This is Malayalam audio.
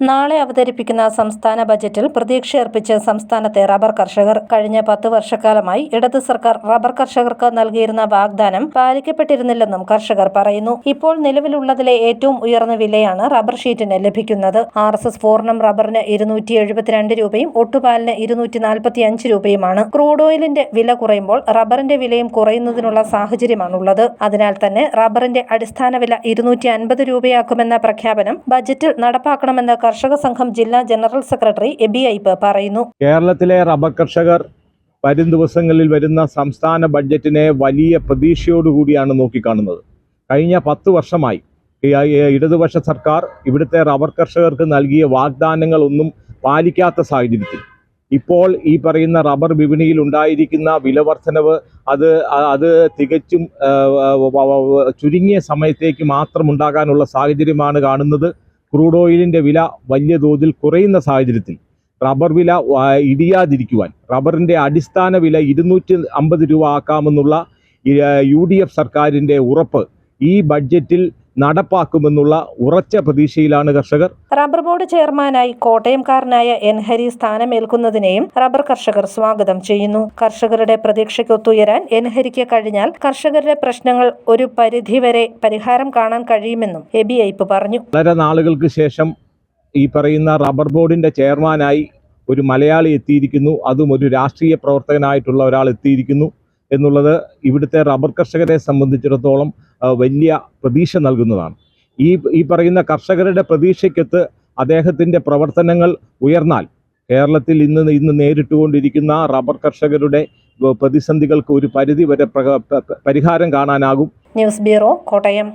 നാളെ അവതരിപ്പിക്കുന്ന സംസ്ഥാന ബജറ്റിൽ പ്രതീക്ഷയർപ്പിച്ച് സംസ്ഥാനത്തെ റബ്ബർ കർഷകർ. കഴിഞ്ഞ 10 വർഷക്കാലമായി ഇടത് സർക്കാർ റബ്ബർ കർഷകർക്ക് നൽകിയിരുന്ന വാഗ്ദാനം പാലിക്കപ്പെട്ടിരുന്നില്ലെന്നും കർഷകർ പറയുന്നു. ഇപ്പോൾ നിലവിലുള്ളതിലെ ഏറ്റവും ഉയർന്ന വിലയാണ് റബ്ബർ ഷീറ്റിന് ലഭിക്കുന്നത്. RSS പൂർണ്ണം റബ്ബറിന് 272 രൂപയും ഒട്ടുപാലിന് 245 രൂപയുമാണ്. ക്രൂഡ് ഓയിലിന്റെ വില കുറയുമ്പോൾ റബ്ബറിന്റെ വിലയും കുറയുന്നതിനുള്ള സാഹചര്യമാണുള്ളത്. അതിനാൽ തന്നെ റബ്ബറിന്റെ അടിസ്ഥാന വില 250 രൂപയാക്കുമെന്ന പ്രഖ്യാപനം ബജറ്റിൽ നടപ്പാക്കണമെന്ന് കർഷക സംഘം ജില്ലാ ജനറൽ സെക്രട്ടറി എബി ഐപ്പ് പറയുന്നു. കേരളത്തിലെ റബ്ബർ കർഷകർ വരും ദിവസങ്ങളിൽ വരുന്ന സംസ്ഥാന ബഡ്ജറ്റിനെ വലിയ പ്രതീക്ഷയോടുകൂടിയാണ് നോക്കിക്കാണുന്നത്. കഴിഞ്ഞ 10 വർഷമായി ഇടതുപക്ഷ സർക്കാർ ഇവിടുത്തെ റബ്ബർ കർഷകർക്ക് നൽകിയ വാഗ്ദാനങ്ങളൊന്നും പാലിക്കാത്ത സാഹചര്യത്തിൽ ഇപ്പോൾ ഈ പറയുന്ന റബ്ബർ വിപണിയിൽ ഉണ്ടായിരിക്കുന്ന വില വർധനവ് അത് തികച്ചും ചുരുങ്ങിയ സമയത്തേക്ക് മാത്രം ഉണ്ടാകാനുള്ള സാഹചര്യമാണ് കാണുന്നത്. ക്രൂഡ് ഓയിലിൻ്റെ വില വലിയ തോതിൽ കുറയുന്ന സാഹചര്യത്തിൽ റബ്ബർ വില ഇടിയാതിരിക്കുവാൻ റബ്ബറിൻ്റെ അടിസ്ഥാന വില 250 രൂപ ആക്കാമെന്നുള്ള UDF സർക്കാരിൻ്റെ ഉറപ്പ് ഈ ബഡ്ജറ്റിൽ നടപ്പാക്കുമെന്നുള്ള ഉറച്ച പ്രതീക്ഷയിലാണ് കർഷകർ. റബ്ബർ ബോർഡ് ചെയർമാനായി കോട്ടയംകാരനായ N. ഹരി സ്ഥാനമേൽക്കുന്നതിനെയും റബ്ബർ കർഷകർ സ്വാഗതം ചെയ്യുന്നു. കർഷകരുടെ പ്രതീക്ഷയ്ക്കൊത്തുയരാൻ N. ഹരിക്ക് കഴിഞ്ഞാൽ കർഷകരുടെ പ്രശ്നങ്ങൾ ഒരു പരിധിവരെ പരിഹാരം കാണാൻ കഴിയുമെന്നും എബി ഐപ്പ് പറഞ്ഞു. വളരെ നാളുകൾക്ക് ശേഷം ഈ പറയുന്ന റബ്ബർ ബോർഡിന്റെ ചെയർമാനായി ഒരു മലയാളി എത്തിയിരിക്കുന്നു. അതും ഒരു രാഷ്ട്രീയ പ്രവർത്തകനായിട്ടുള്ള ഒരാൾ എത്തിയിരിക്കുന്നു എന്നുള്ളത് ഇവിടുത്തെ റബ്ബർ കർഷകരെ സംബന്ധിച്ചിടത്തോളം വലിയ പ്രതീക്ഷ നൽകുന്നതാണ്. ഈ പറയുന്ന കർഷകരുടെ പ്രതീക്ഷയ്ക്കൊത്ത് അദ്ദേഹത്തിൻ്റെ പ്രവർത്തനങ്ങൾ ഉയർന്നാൽ കേരളത്തിൽ ഇന്ന് നേരിട്ടുകൊണ്ടിരിക്കുന്ന റബ്ബർ കർഷകരുടെ പ്രതിസന്ധികൾക്ക് ഒരു പരിധി വരെ പരിഹാരം കാണാനാകും. News bureau, Kottayam.